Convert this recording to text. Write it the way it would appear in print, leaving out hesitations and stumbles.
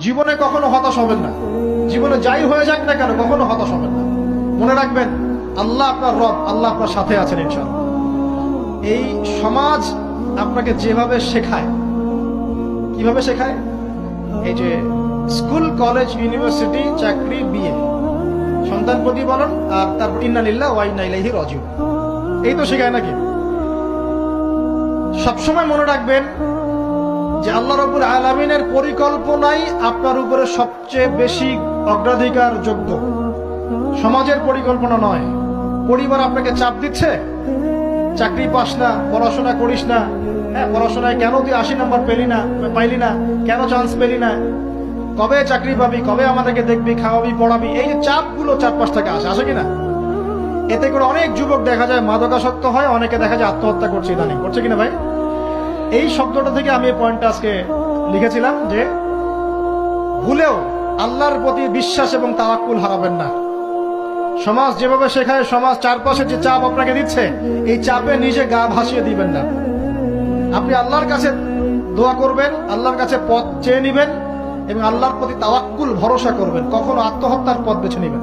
জীবনে কখনো হতাশ হবেন না। জীবনে যাই হয়ে যাক না কেন কখনো হতাশ হবেন না। মনে রাখবেন আল্লাহ আপনার রব, আল্লাহ আপনার সাথে আছেন ইনশাআল্লাহ। এই সমাজ আপনাকে যেভাবে শেখায়, কিভাবে শেখায়, এই যে স্কুল, কলেজ, ইউনিভার্সিটি, চাকরি, বিয়ে, সন্তান প্রতিপালন, আর তারপর ইন্না লিল্লাহি ওয়া ইন্না ইলাইহি রাজিউন, এই তো শেখায় নাকি? সবসময় মনে রাখবেন যে আল্লাহ রাব্বুল আলামিনের পরিকল্পনাই আপনার উপরে সবচেয়ে বেশি অগ্রাধিকার যোগ্য, সমাজের পরিকল্পনা নয়। পরিবার আপনাকে চাপ দিচ্ছে, চাকরি পাস না, পড়াশোনা করিস না, হ্যাঁ পড়াশোনায় কেন তুই 80 নম্বর পাইলি না, কেন চান্স পেলি না, কবে চাকরি পাবি, কবে আমাদেরকে দেখবি, খাওয়াবি, পড়াবি, এই যে চাপগুলো চারপাশ থেকে আসে কিনা? এতে করে অনেক যুবক দেখা যায় মাদকাসক্ত হয়, অনেকে দেখা যায় আত্মহত্যা করছে, ইদানিং করছে কিনা ভাই? এই শব্দটা থেকে আমি এই পয়েন্টটা আজকে লিখেছিলাম যে ভুলেও আল্লাহর প্রতি বিশ্বাস এবং তাওয়াক্কুল হারাবেন না। সমাজ যেভাবে শেখায়, সমাজ চারপাশে যে চাপ আপনাকে দিচ্ছে, এই চাপে নিজে গা ভাসিয়ে দিবেন না। আপনি আল্লাহর কাছে দোয়া করবেন, আল্লাহর কাছে পথ চেয়ে নিবেন এবং আল্লাহর প্রতি তাওয়াক্কুল ভরসা করবেন। কখনো আত্মহত্যার পথ বেছে নিবেন।